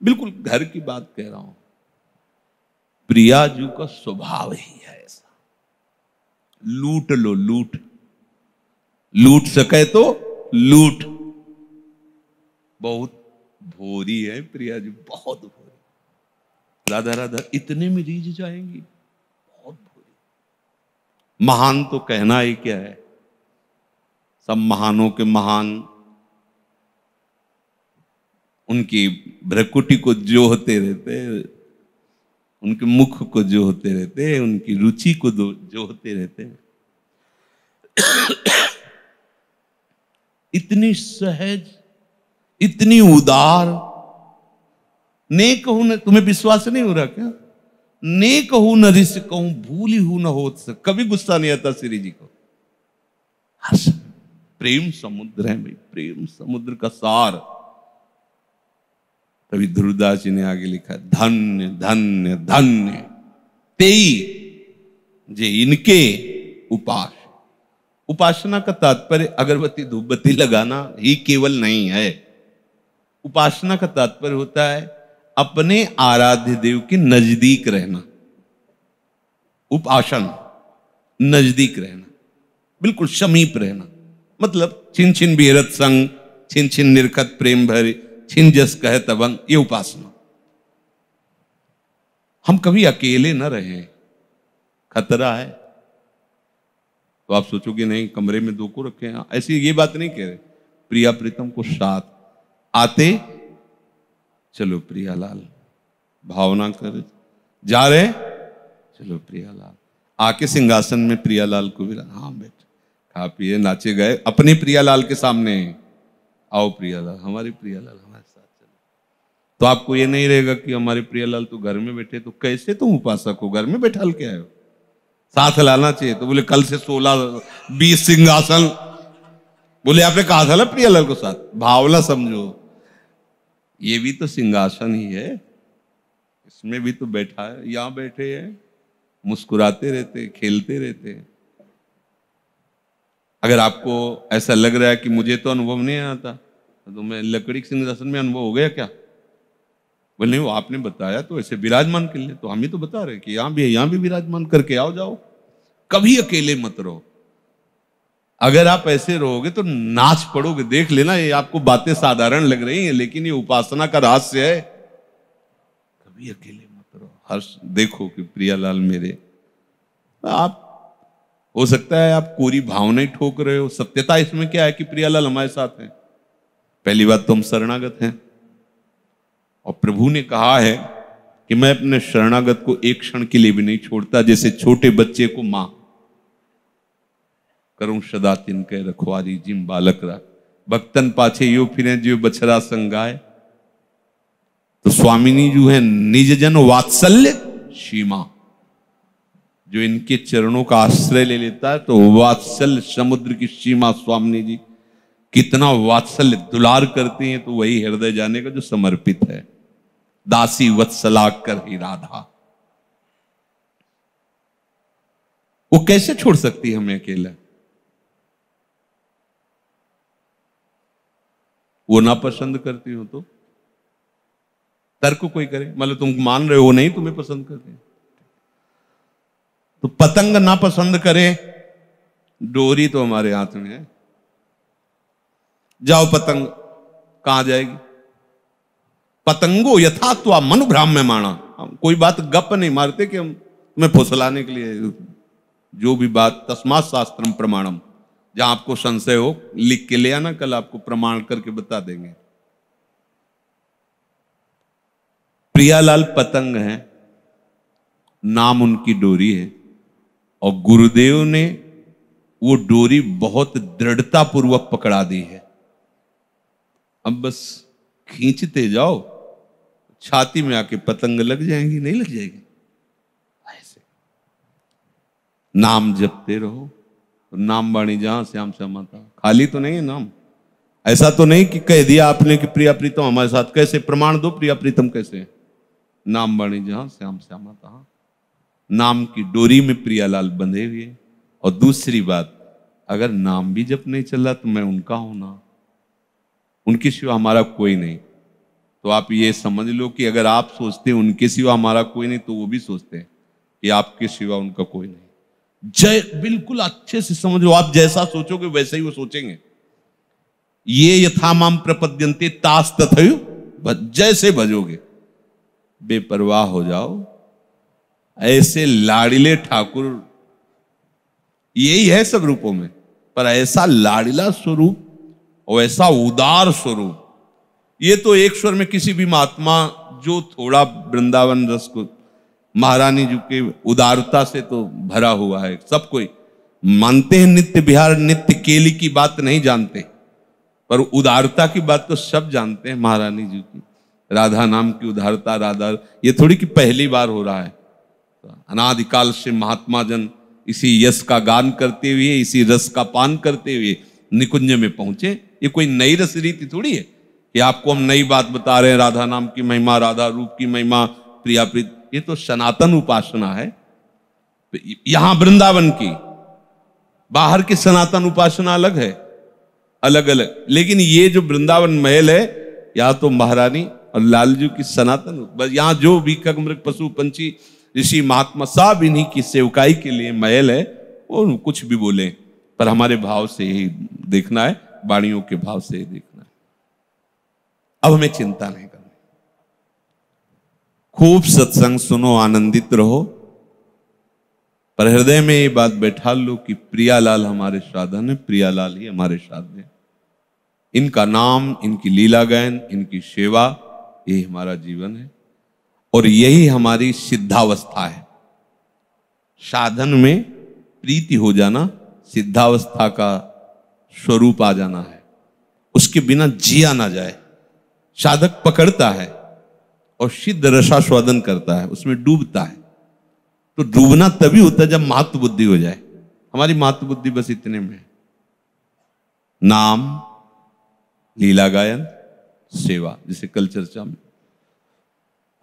बिल्कुल घर की बात कह रहा हूं। प्रियाजू का स्वभाव ही है ऐसा, लूट लो, लूट लूट सके तो लूट। बहुत भोरी है प्रियाजू, बहुत भोरी। राधा राधा इतने में रीझ जाएंगी, बहुत भोरी। महान तो कहना ही क्या है, सब महानों के महान। उनकी भ्रकुटी को जोहते रहते, उनके मुख को जोहते रहते, उनकी रुचि को जोहते रहते। इतनी सहज, इतनी उदार। ने कहूं न, तुम्हें विश्वास नहीं हो रहा क्या? ने कहूं न ऋषि कहूं, भूली हूं न होत। कभी गुस्सा नहीं आता श्री जी को। हर्ष, प्रेम समुद्र है भाई, प्रेम समुद्र का सार। तभी ध्रुवदास जी ने आगे लिखा, धन्य धन्य धन्य तेई जे इनके उपास। उपासना का तात्पर्य अगरबत्ती धूपबत्ती लगाना ही केवल नहीं है। उपासना का तात्पर्य होता है अपने आराध्य देव के नजदीक रहना। उपासन, नजदीक रहना, बिल्कुल समीप रहना। मतलब छिन छिन बिहरत संग, छिन छिन निरखत प्रेम भरे, छिन जस कहे तबंग, ये उपासना। हम कभी अकेले न रहे, खतरा है। तो आप सोचोगे नहीं कमरे में दो को रखे हैं, ऐसी ये बात नहीं कह रहे। प्रिया प्रीतम को साथ आते, चलो प्रियालाल, भावना कर जा रहे, चलो प्रियालाल। आके सिंहासन में प्रियालाल को भी, हाँ बेटे खा पिए नाचे गए अपने प्रियालाल के सामने। आओ प्रियालाल, हमारे प्रियालाल हमारे साथ चलो। तो आपको ये नहीं रहेगा कि हमारे प्रियालाल तो घर में बैठे, तो कैसे तुम उपासक हो, घर में बैठा के आए हो? साथ लाना चाहिए। तो बोले कल से 16-20 सिंहासन। बोले आपने कहा था ना प्रियालाल को साथ। भावना समझो, ये भी तो सिंहासन ही है, इसमें भी तो बैठा है। यहां बैठे हैं, मुस्कुराते रहते, खेलते रहते। अगर आपको ऐसा लग रहा है कि मुझे तो अनुभव नहीं आता, तो मैं लकड़ी के सिंहासन में अनुभव हो गया क्या? बोले नहीं, वो आपने बताया तो ऐसे विराजमान कर ले। तो हम ही तो बता रहे कि यहां भी है, यहां भी विराजमान करके आओ जाओ। कभी अकेले मत रहो। अगर आप ऐसे रहोगे तो नाच पड़ोगे। देख लेना, ये आपको बातें साधारण लग रही हैं, लेकिन ये उपासना का रहस्य है। कभी अकेले मत रहो। हर्ष देखो कि प्रियालाल मेरे, आप हो सकता है आप कोरी भावनाएं ठोक रहे हो। सत्यता इसमें क्या है कि प्रियालाल हमारे साथ हैं। पहली बात तो हम शरणागत हैं, और प्रभु ने कहा है कि मैं अपने शरणागत को एक क्षण के लिए भी नहीं छोड़ता। जैसे छोटे बच्चे को मां करूं सदा तिनके रखवारी, जिम बालक रा भक्तन पाछे यो फिरे जो बछरा संगाए। तो स्वामिनी जो है निज जन वात्सल्य सीमा, जो इनके चरणों का आश्रय ले लेता है, तो वात्सल्य समुद्र की सीमा स्वामिनी जी कितना वात्सल्य दुलार करती हैं। तो वही हृदय जाने का जो समर्पित है। दासी वत्सला कर ही राधा, वो कैसे छोड़ सकती है हमें अकेला? वो ना पसंद करती हो तो तर्क कोई करे, मतलब तुम मान रहे हो नहीं तुम्हें पसंद करते, तो पतंग ना पसंद करे, डोरी तो हमारे हाथ में है। जाओ पतंग, कहां जाएगी? पतंगो यथात्वा मनु भ्राम्यमाणा। हम कोई बात गप नहीं मारते कि हम तुम्हें फुसलाने के लिए। जो भी बात तस्मात् शास्त्रम प्रमाणम, जहां आपको संशय हो लिख के ले आना, कल आपको प्रमाण करके बता देंगे। प्रियालाल पतंग है, नाम उनकी डोरी है, और गुरुदेव ने वो डोरी बहुत दृढ़ता पूर्वक पकड़ा दी है। अब बस खींचते जाओ, छाती में आके पतंग लग जाएंगी, नहीं लग जाएगी? ऐसे नाम जपते रहो। तो नाम बाणी जहां श्याम श्यामाता, खाली तो नहीं है नाम। ऐसा तो नहीं कि कह दिया आपने कि प्रिया प्रीतम हमारे साथ, कैसे प्रमाण दो प्रिया प्रीतम कैसे? नाम बाणी जहां श्याम श्यामाता, नाम की डोरी में प्रियालाल बंधे हुए। और दूसरी बात, अगर नाम भी जप नहीं चल रहा तो मैं उनका हूं ना, उनके सिवा हमारा कोई नहीं। तो आप ये समझ लो कि अगर आप सोचते हैं उनके सिवा हमारा कोई नहीं, तो वो भी सोचते हैं कि आपके सिवा उनका कोई नहीं। जय बिल्कुल अच्छे से समझ लो, आप जैसा सोचोगे वैसे ही वो सोचेंगे। ये यथा माम प्रपद्यन्ते तास तथैव, जैसे भजोगे, बेपरवाह हो जाओ। ऐसे लाड़िले ठाकुर यही है सब रूपों में, पर ऐसा लाड़िला स्वरूप और ऐसा उदार स्वरूप, ये तो एक स्वर में किसी भी महात्मा जो थोड़ा वृंदावन रस को, महारानी जी के उदारता से तो भरा हुआ है। सब कोई मानते हैं नित्य बिहार नित्य केली की बात नहीं जानते, पर उदारता की बात तो सब जानते हैं। महारानी जी की राधा नाम की उदारता, राधा, ये थोड़ी कि पहली बार हो रहा है। अनादिकाल से महात्मा जन इसी यश का गान करते हुए, इसी रस का पान करते हुए निकुंज में पहुंचे। ये कोई नई रस रीति थोड़ी है कि आपको हम नई बात बता रहे हैं, राधा नाम की महिमा, राधा रूप की महिमा, प्रिया प्रीत, ये तो सनातन उपासना है। तो यहां वृंदावन की, बाहर की सनातन उपासना अलग है, अलग अलग। लेकिन ये जो वृंदावन महल है, यहाँ तो महारानी और लालजू की सनातन, बस यहाँ जो भी खग मृग पशु पंछी ऋषि महात्मा सब इन्हीं की सेवकाई के लिए महल है। वो कुछ भी बोले, पर हमारे भाव से ही देखना है, वाणियों के भाव से ही देखना है। अब हमें चिंता नहीं करनी, खूब सत्संग सुनो, आनंदित रहो, पर हृदय में ये बात बैठा लो कि प्रियालाल हमारे साधन है, प्रियालाल ही हमारे साधन है। इनका नाम, इनकी लीला गायन, इनकी सेवा, ये हमारा जीवन है और यही हमारी सिद्धावस्था है। साधन में प्रीति हो जाना सिद्धावस्था का स्वरूप आ जाना है। उसके बिना जिया ना जाए। साधक पकड़ता है और सिद्ध रसास्वादन करता है, उसमें डूबता है। तो डूबना तभी होता है जब महत्व बुद्धि हो जाए। हमारी महत्व बुद्धि बस इतने में है, नाम, लीला गायन, सेवा, जिसे कल चर्चा में।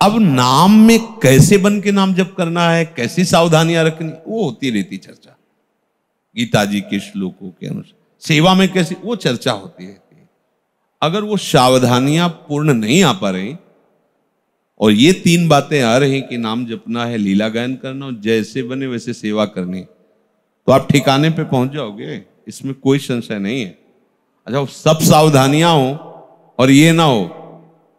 अब नाम में कैसे बन के नाम जप करना है, कैसी सावधानियां रखनी, वो होती रहती चर्चा गीता जी के श्लोकों के अनुसार। सेवा में कैसी, वो चर्चा होती रहती है। अगर वो सावधानियां पूर्ण नहीं आ पा रही और ये तीन बातें आ रही कि नाम जपना है, लीला गायन करना और जैसे बने वैसे सेवा करनी, तो आप ठिकाने पे पहुंच जाओगे, इसमें कोई संशय नहीं है। अच्छा, सब सावधानियां हो और ये ना हो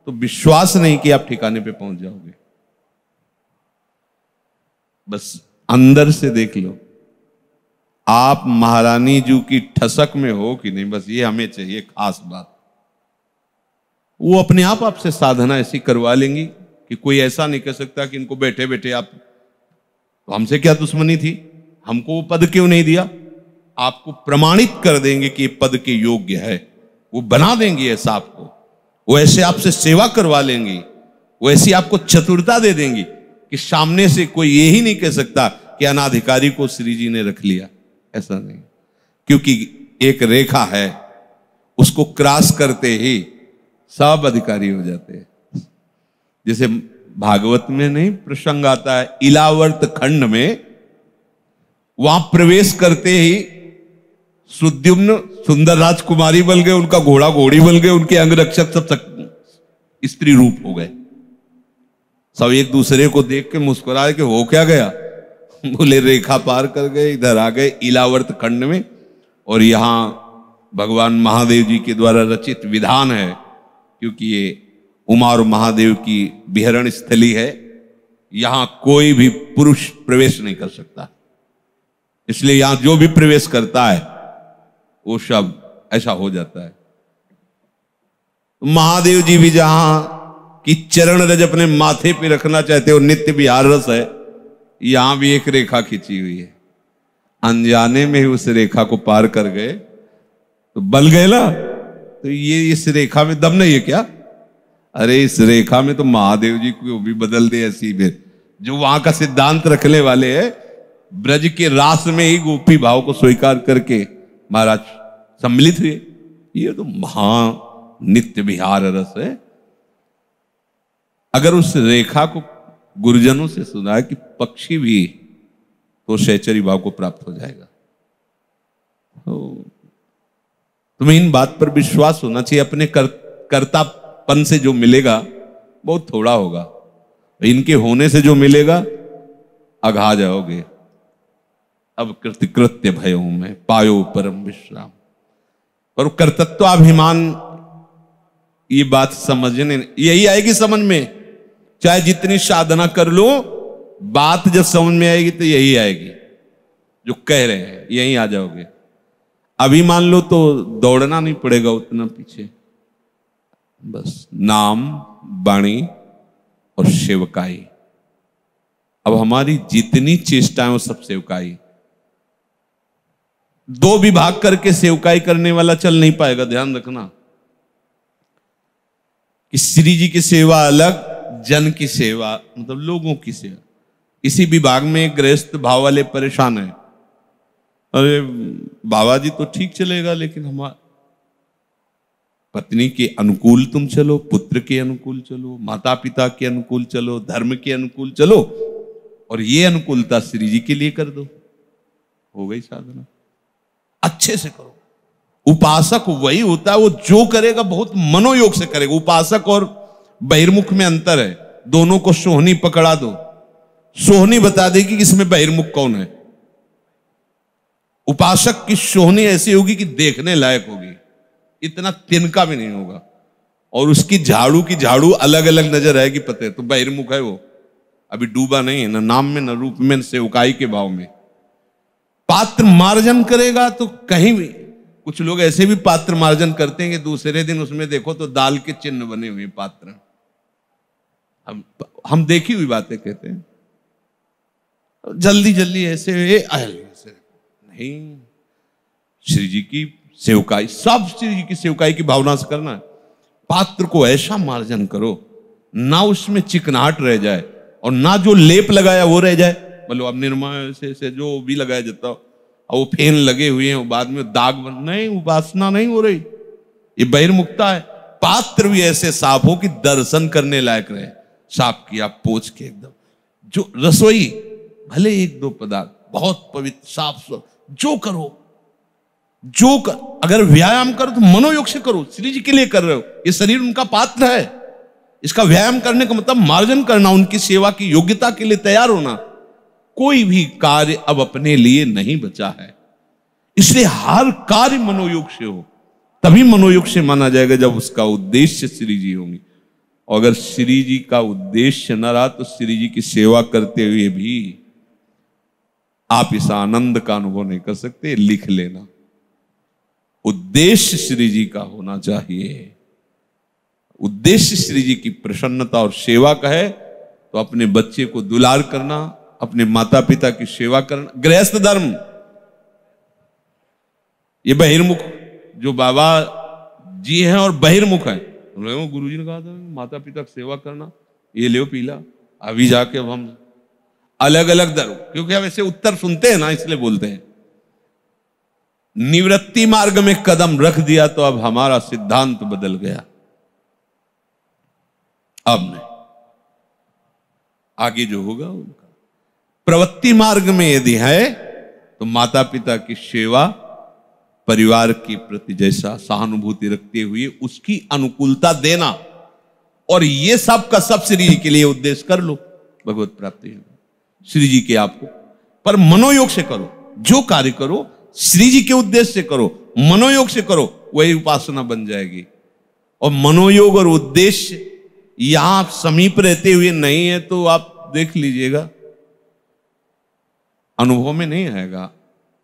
तो विश्वास नहीं कि आप ठिकाने पे पहुंच जाओगे। बस अंदर से देख लो आप महारानी जी की ठसक में हो कि नहीं, बस ये हमें चाहिए खास बात। वो अपने आप आपसे साधना ऐसी करवा लेंगी कि कोई ऐसा नहीं कह सकता कि इनको बैठे बैठे आप, तो हमसे क्या दुश्मनी थी, हमको वो पद क्यों नहीं दिया। आपको प्रमाणित कर देंगे कि ये पद के योग्य है, वो बना देंगे ऐसा आपको, वो ऐसे आपसे सेवा करवा लेंगी, वो ऐसी आपको चतुरता दे देंगी कि सामने से कोई ये ही नहीं कह सकता कि अनाधिकारी को श्री जी ने रख लिया। ऐसा नहीं, क्योंकि एक रेखा है, उसको क्रॉस करते ही सब अधिकारी हो जाते हैं। जैसे भागवत में नहीं प्रसंग आता है, इलावर्त खंड में, वहां प्रवेश करते ही सुद्युम्न सुंदर राजकुमारी बन गए, उनका घोड़ा घोड़ी बन गए, उनके अंगरक्षक सब स्त्री रूप हो गए। सब एक दूसरे को देख के मुस्कुराए कि हो क्या गया, बोले रेखा पार कर गए, इधर आ गए इलावर्त खंड में। और यहां भगवान महादेव जी के द्वारा रचित विधान है, क्योंकि ये उमा और महादेव की विहरण स्थली है, यहां कोई भी पुरुष प्रवेश नहीं कर सकता। इसलिए यहां जो भी प्रवेश करता है वो सब ऐसा हो जाता है। महादेव जी भी जहां कि चरण रज अपने माथे पे रखना चाहते हो, नित्य विहार रस है, यहां भी एक रेखा खींची हुई है। अनजाने में ही उस रेखा को पार कर गए तो बल गए ना। तो ये इस रेखा में दम नहीं है क्या? अरे इस रेखा में तो महादेव जी को भी बदल दे ऐसी में, जो वहां का सिद्धांत रखने वाले हैं। ब्रज के रास में ही गोपी भाव को स्वीकार करके महाराज सम्मिलित हुए। ये तो महा नित्य विहार रस है। अगर उस रेखा को गुरुजनों से सुना है कि पक्षी भी तो शैचरी भाव को प्राप्त हो जाएगा। तो तुम्हें इन बात पर विश्वास होना चाहिए, अपने कर्ता पन से जो मिलेगा बहुत थोड़ा होगा, इनके होने से जो मिलेगा अघा जाओगे। अब कृत्य भयो में पायो परम विश्राम। पर कर्तृत्वाभिमान, ये बात समझने यही आएगी समझ में, चाहे जितनी साधना कर लो, बात जब समझ में आएगी तो यही आएगी जो कह रहे हैं, यही आ जाओगे। अभी मान लो तो दौड़ना नहीं पड़ेगा उतना पीछे, बस नाम, वाणी और सेवकाई। अब हमारी जितनी चेष्टाएं वो सब सेवकाई। दो विभाग करके सेवकाई करने वाला चल नहीं पाएगा, ध्यान रखना कि श्री जी की सेवा अलग, जन की सेवा मतलब लोगों की सेवा। इसी विभाग में गृहस्थ भाव वाले परेशान है, अरे बाबा जी तो ठीक चलेगा, लेकिन हमारा पत्नी के अनुकूल तुम चलो, पुत्र के अनुकूल चलो, माता पिता के अनुकूल चलो, धर्म के अनुकूल चलो, और ये अनुकूलता श्री जी के लिए कर दो, हो गई साधना। अच्छे से करो। उपासक वही होता है, वो जो करेगा बहुत मनोयोग से करेगा। उपासक और बहिर्मुख में अंतर है। दोनों को सोहनी पकड़ा दो, सोहनी बता देगी कि इसमें बहिर्मुख कौन है। उपासक की सोहनी ऐसी होगी कि देखने लायक होगी, इतना तिनका भी नहीं होगा, और उसकी झाड़ू की झाड़ू अलग अलग नजर आएगी, पता है तो बहिर्मुख है वो, अभी डूबा नहीं है, न नाम में न रूप में न सेवकाई के भाव में। पात्र मार्जन करेगा तो कहीं भी, कुछ लोग ऐसे भी पात्र मार्जन करते हैं कि दूसरे दिन उसमें देखो तो दाल के चिन्ह बने हुए पात्र। हम देखी हुई बातें कहते हैं, जल्दी जल्दी ऐसे नहीं। श्री जी की सेवकाई, सब श्री जी की सेवकाई की भावना से करना है। पात्र को ऐसा मार्जन करो ना उसमें चिकनाहट रह जाए, और ना जो लेप लगाया वो रह जाए। बोलो अब निर्मा से जो भी लगाया जाता हो, और वो फेन लगे हुए हैं, बाद में दाग बन, नहीं, उपासना नहीं हो रही, ये बहिर्मुखता है। पात्र भी ऐसे साफ हो कि दर्शन करने लायक रहे, साफ किया पोंछ के एकदम। जो रसोई भले एक दो पदार्थ बहुत पवित्र साफ, जो करो जो कर, अगर व्यायाम करो तो मनोयोग से करो, श्री जी के लिए कर रहे हो, ये शरीर उनका पात्र है, इसका व्यायाम करने का मतलब मार्जन करना, उनकी सेवा की योग्यता के लिए तैयार होना। कोई भी कार्य अब अपने लिए नहीं बचा है, इसलिए हर कार्य मनोयोग से हो, तभी मनोयोग से माना जाएगा जब उसका उद्देश्य श्री जी होंगे। और अगर श्री जी का उद्देश्य न रहा तो श्री जी की सेवा करते हुए भी आप इस आनंद का अनुभव नहीं कर सकते। लिख लेना, उद्देश्य श्री जी का होना चाहिए। उद्देश्य श्री जी की प्रसन्नता और सेवा का है तो अपने बच्चे को दुलार करना, अपने माता पिता की सेवा करना, गृहस्थ धर्म। ये बहिर्मुख जो बाबा जी हैं और बहिर्मुख हैं, गुरु जी ने कहा था माता पिता की सेवा करना, ये ले पीला। अभी जाके अब हम अलग अलग धर्म, क्योंकि हम ऐसे उत्तर सुनते हैं ना, इसलिए बोलते हैं। निवृत्ति मार्ग में कदम रख दिया तो अब हमारा सिद्धांत बदल गया। अब नहीं, आगे जो होगा उनका। प्रवृत्ति मार्ग में यदि है तो माता पिता की सेवा, परिवार के प्रति जैसा सहानुभूति रखते हुए उसकी अनुकूलता देना, और ये सब का सब श्री जी के लिए उद्देश्य कर लो, भगवत प्राप्ति है। श्री जी के आपको, पर मनोयोग से करो, जो कार्य करो श्री जी के उद्देश्य से करो, मनोयोग से करो, वही उपासना बन जाएगी। और मनोयोग और उद्देश्य यहां आप समीप रहते हुए नहीं है तो आप देख लीजिएगा, अनुभव में नहीं आएगा।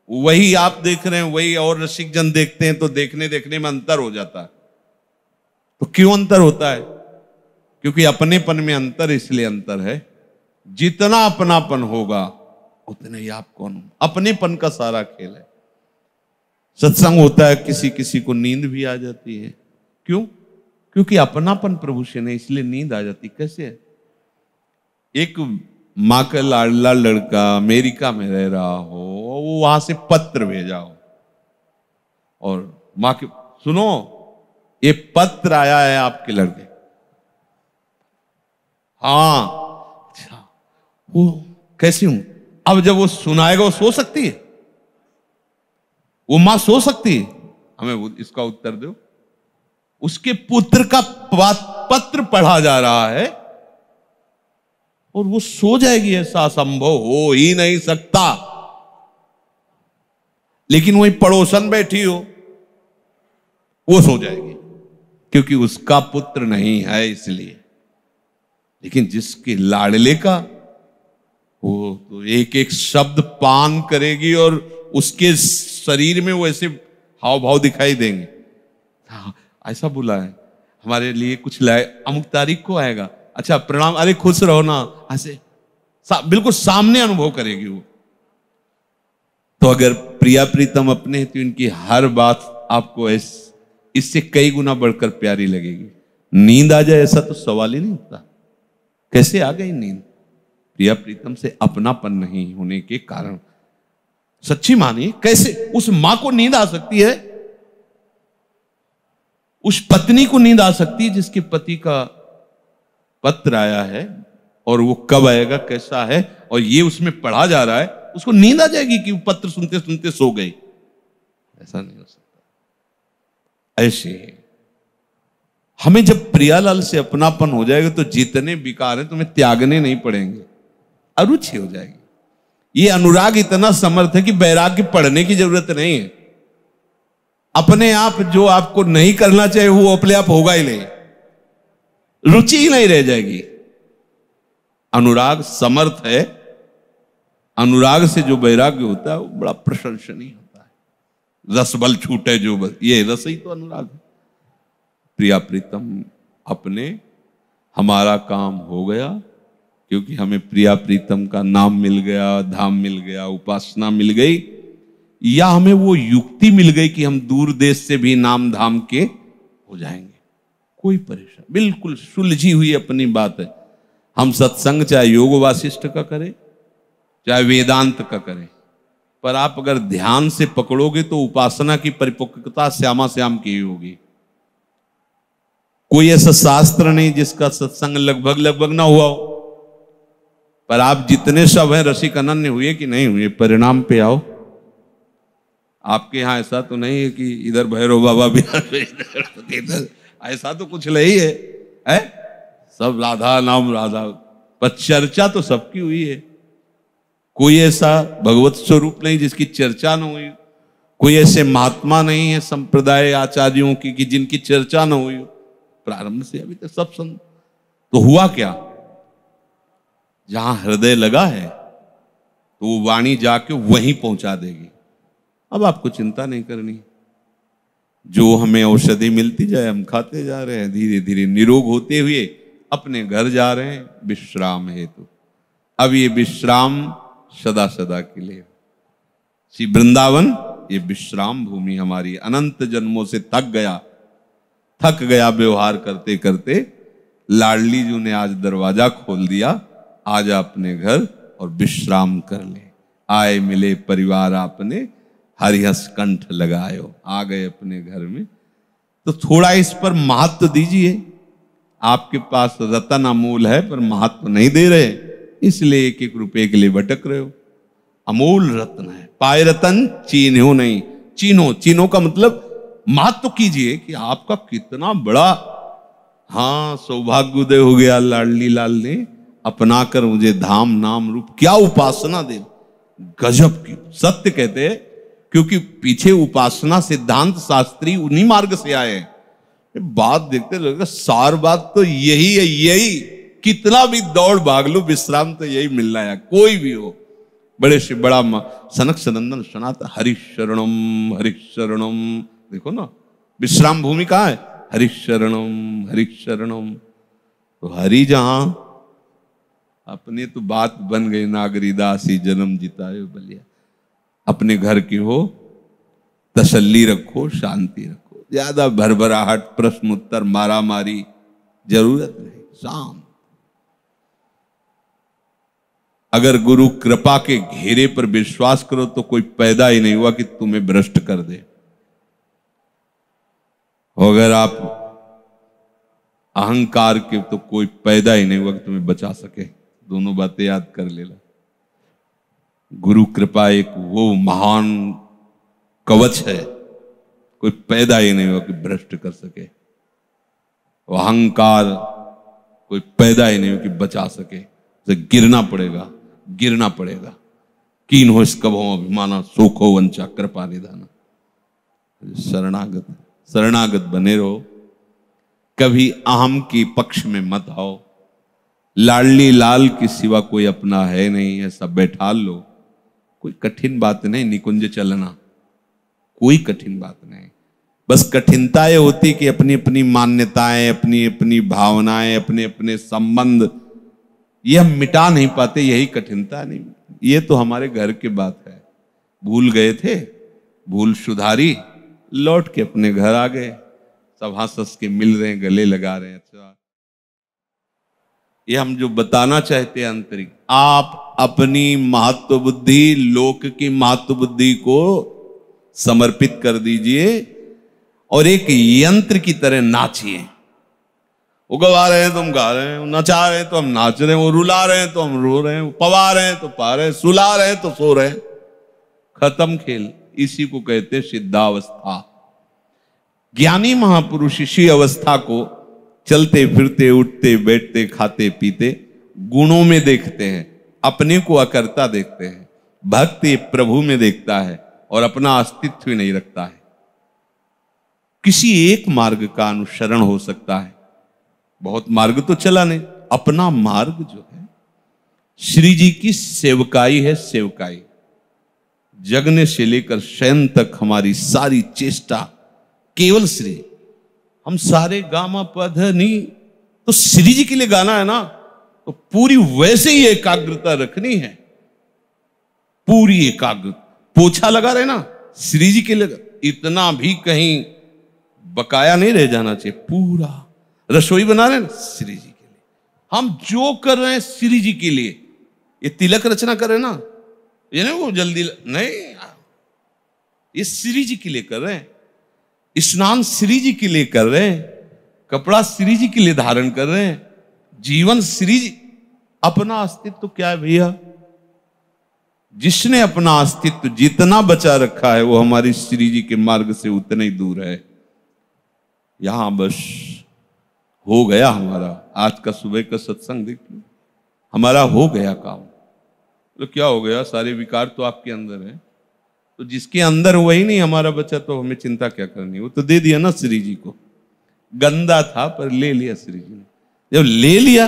वही आप देख रहे हैं, वही और रसिक जन देखते हैं, तो देखने देखने में अंतर हो जाता है। तो क्यों अंतर होता है? क्योंकि अपनेपन में अंतर, इसलिए अंतर है। जितना अपनापन होगा उतने ही आपको अपनेपन का सारा खेल है। सत्संग होता है, किसी किसी को नींद भी आ जाती है। क्यों? क्योंकि अपनापन प्रभु से नहीं, इसलिए नींद आ जाती। कैसे है? एक माँ का लाडला लड़का अमेरिका में रह रहा हो, वो वहां से पत्र भेजा हो, और माँ के, सुनो ये पत्र आया है आपके लड़के। हाँ, अच्छा, वो कैसी हूं? अब जब वो सुनाएगा, वो सो सकती है? वो मां सो सकती है? हमें इसका उत्तर दो। उसके पुत्र का पत्र पढ़ा जा रहा है और वो सो जाएगी, ऐसा संभव हो ही नहीं सकता। लेकिन वही पड़ोसन बैठी हो, वो सो जाएगी क्योंकि उसका पुत्र नहीं है इसलिए। लेकिन जिसके लाडले का, वो तो एक एक शब्द पान करेगी और उसके शरीर में वो ऐसे हाव भाव दिखाई देंगे। हाँ, ऐसा बोला है हमारे लिए कुछ लाए, अमुक तारीख को आएगा, अच्छा प्रणाम, अरे खुश रहो ना, ऐसे बिल्कुल सामने अनुभव करेगी वो। तो अगर प्रिया प्रीतम अपने हैं तो इनकी हर बात आपको इससे कई गुना बढ़कर प्यारी लगेगी। नींद आ जाए ऐसा तो सवाल ही नहीं उठता। कैसे आ गई नींद? प्रिया प्रीतम से अपनापन नहीं होने के कारण। सच्ची मानिए, कैसे उस मां को नींद आ सकती है, उस पत्नी को नींद आ सकती है जिसके पति का पत्र आया है, और वो कब आएगा, कैसा है, और ये उसमें पढ़ा जा रहा है, उसको नींद आ जाएगी कि वो पत्र सुनते सुनते सो गई? ऐसा नहीं हो सकता। ऐसे हमें जब प्रियालाल से अपनापन हो जाएगा तो जितने विकार हैं तुम्हें त्यागने नहीं पड़ेंगे, अरुचि हो जाएगी। ये अनुराग इतना समर्थ है कि वैराग्य पढ़ने की जरूरत नहीं है। अपने आप जो आपको नहीं करना चाहिए वो अपने आप होगा ही नहीं, रुचि ही नहीं रह जाएगी। अनुराग समर्थ है। अनुराग से जो वैराग्य होता है वो बड़ा प्रशंसनीय होता है। रस बल छूटे जो बल, ये रस ही तो अनुराग है। प्रिया प्रीतम अपने, हमारा काम हो गया क्योंकि हमें प्रिया प्रीतम का नाम मिल गया, धाम मिल गया, उपासना मिल गई, या हमें वो युक्ति मिल गई कि हम दूर देश से भी नाम धाम के हो जाएंगे। कोई परेशान, बिल्कुल सुलझी हुई अपनी बात है। हम सत्संग चाहे योग वासिष्ठ का करें चाहे वेदांत का करें, पर आप अगर ध्यान से पकड़ोगे तो उपासना की परिपक्वता श्यामा श्याम की ही होगी। कोई ऐसा शास्त्र नहीं जिसका सत्संग लगभग लगभग ना हुआ हो, पर आप जितने सब हैं रसिक अनन्य हुए कि नहीं हुए, परिणाम पे आओ। आपके यहां ऐसा तो नहीं है कि इधर भैरव बाबा इधर ऐसा तो कुछ नहीं है, सब राधा नाम राधा, पर चर्चा तो सबकी हुई है। कोई ऐसा भगवत स्वरूप नहीं जिसकी चर्चा न हुई, कोई ऐसे महात्मा नहीं है संप्रदाय आचार्यों की कि जिनकी चर्चा न हुई। प्रारंभ से अभी तक सब संत। तो हुआ क्या, जहां हृदय लगा है तो वो वाणी जाके वहीं पहुंचा देगी। अब आपको चिंता नहीं करनी, जो हमें औषधि मिलती जाए हम खाते जा रहे हैं, धीरे धीरे निरोग होते हुए अपने घर जा रहे हैं विश्राम हेतु। अब ये विश्राम सदा सदा के लिए। श्री वृंदावन ये विश्राम भूमि हमारी अनंत जन्मों से थक गया व्यवहार करते करते। लाडली जी ने आज दरवाजा खोल दिया, आज अपने घर और विश्राम कर ले। आए मिले परिवार आपने, हरिहस कंठ लगायो। आ गए अपने घर में, तो थोड़ा इस पर महत्व दीजिए। आपके पास रतन अमूल है पर महत्व नहीं दे रहे, इसलिए एक एक रुपए के लिए भटक रहे हो। अमूल रत्न है, पाए रतन चीन्हो नहीं। चीन्हो का मतलब महत्व कीजिए कि आपका कितना बड़ा, हाँ, सौभाग्योदय हो गया। लाडली लाल ने अपना कर मुझे धाम नाम रूप, क्या उपासना दे, गजब की। सत्य कहते हैं क्योंकि पीछे उपासना सिद्धांत शास्त्री उन्हीं मार्ग से आए हैं। बात देखते लगेगा सार बात तो यही है, यही। कितना भी दौड़ भाग लो, विश्राम तो यही मिलना है, कोई भी हो। बड़े से बड़ा सनक सनंदन सनातन हरिशरणम हरिशरणम, देखो ना विश्राम भूमि कहाँ है, हरिशरणम हरिशरणम। तो हरि जहां, अपने तो बात बन गई, नागरीदासी जन्म जितायो बलिया। अपने घर की हो, तसल्ली रखो, शांति रखो। ज्यादा भरभराहट, प्रश्न उत्तर, मारा मारी जरूरत नहीं, शांत। अगर गुरु कृपा के घेरे पर विश्वास करो तो कोई पैदा ही नहीं हुआ कि तुम्हें भ्रष्ट कर दे। अगर आप अहंकार के, तो कोई पैदा ही नहीं हुआ कि तुम्हें बचा सके। दोनों बातें याद कर लेना। गुरु कृपा एक वो महान कवच है, कोई पैदा ही नहीं हुआ कि भ्रष्ट कर सके। वो अहंकार कोई पैदा ही नहीं हो कि बचा सके, तो गिरना पड़ेगा, गिरना पड़ेगा। कीन हो इसकभो अभिमाना, सोखो वंचा कृपा निधाना। शरणागत शरणागत बने रहो, कभी अहम के पक्ष में मत आओ। लाडली लाल के सिवा कोई अपना है नहीं, ऐसा बैठा लो। कोई कठिन बात नहीं निकुंज चलना, कोई कठिन बात नहीं। बस कठिनता ये होती कि अपनी अपनी मान्यताएं, अपनी अपनी भावनाएं, अपने अपने संबंध, ये हम मिटा नहीं पाते, यही कठिनता। नहीं, ये तो हमारे घर की बात है। भूल गए थे, भूल सुधारी, लौट के अपने घर आ गए, सब हंस हंस के मिल रहे हैं, गले लगा रहे हैं। अच्छा, ये हम जो बताना चाहते हैं आंतरिक, आप अपनी महत्व बुद्धि लोक की महत्व बुद्धि को समर्पित कर दीजिए और एक यंत्र की तरह नाचिए। वो गवा रहे हैं तो हम गा रहे हैं, नचा रहे हैं तो हम नाच रहे हैं, वो रुला रहे हैं तो हम रो रहे हैं, पवा रहे हैं तो पा रहे हैं, सुला रहे हैं तो सो रहे हैं। खत्म खेल। इसी को कहते सिद्धावस्था। ज्ञानी महापुरुष इसी अवस्था को चलते फिरते उठते बैठते खाते पीते गुणों में देखते हैं, अपने को अकर्ता देखते हैं। भक्ति प्रभु में देखता है और अपना अस्तित्व ही नहीं रखता है। किसी एक मार्ग का अनुसरण हो सकता है, बहुत मार्ग तो चला नहीं। अपना मार्ग जो है श्री जी की सेवकाई है, सेवकाई। जगने से लेकर शयन तक हमारी सारी चेष्टा केवल श्री। हम सारे गामा पध नहीं तो श्री जी के लिए गाना है ना, तो पूरी वैसे ही एकाग्रता रखनी है, पूरी एकाग्र। पोछा लगा रहे ना श्री जी के लिए, इतना भी कहीं बकाया नहीं रह जाना चाहिए। पूरा रसोई बना रहे हैं श्री जी के लिए, हम जो कर रहे हैं श्री जी के लिए। ये तिलक रचना कर रहे हैं ना, ये नहीं वो जल्दी नहीं, ये श्री जी के लिए कर रहे हैं। स्नान श्री जी के लिए कर रहे हैं, कपड़ा श्री जी के लिए धारण कर रहे हैं, जीवन श्री जी। अपना अस्तित्व क्या है भैया? जिसने अपना अस्तित्व जितना बचा रखा है वो हमारी श्री जी के मार्ग से उतना ही दूर है। यहां बस हो गया हमारा आज का सुबह का सत्संग देख लो, हमारा हो गया काम। तो क्या हो गया? सारे विकार तो आपके अंदर है, तो जिसके अंदर वही नहीं हमारा बचा, तो हमें चिंता क्या करनी? वो तो दे दिया ना श्री जी को। गंदा था पर ले लिया श्री जी ने। जब ले लिया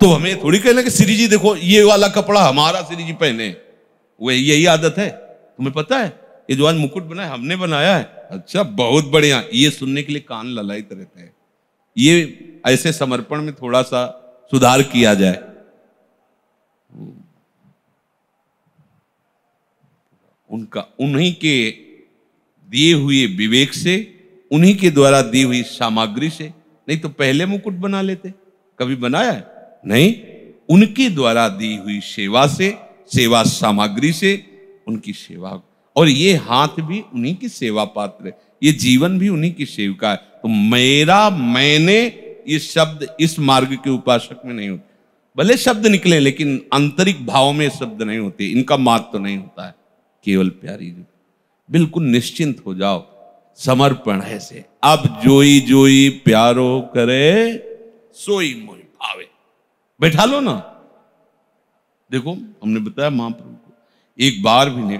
तो हमें थोड़ी कहना कि श्री जी देखो ये वाला कपड़ा हमारा श्री जी पहने। वो यही आदत है, तुम्हें पता है ये जो आज मुकुट बनाया हमने बनाया है। अच्छा बहुत बढ़िया, ये सुनने के लिए कान ललायत रहते हैं। ये ऐसे समर्पण में थोड़ा सा सुधार किया जाए। उनका उन्हीं के दिए हुए विवेक से, उन्हीं के द्वारा दी हुई सामग्री से, नहीं तो पहले मुकुट बना लेते। कभी बनाया है? नहीं। उनके द्वारा दी हुई सेवा से, सेवा सामग्री से, उनकी सेवा। और ये हाथ भी उन्हीं की सेवा पात्र है, ये जीवन भी उन्हीं की सेविका है। तो मेरा, मैंने, ये शब्द इस मार्ग के उपासक में नहीं होते। भले शब्द निकले लेकिन आंतरिक भाव में शब्द नहीं होते, इनका मात तो नहीं होता है। केवल प्यारी जी, बिल्कुल निश्चिंत हो जाओ। समर्पण है से अब जोई जोई प्यारो करे सोई मोई भावे। बैठा लो ना। देखो हमने बताया महाप्रभु को एक बार भी नहीं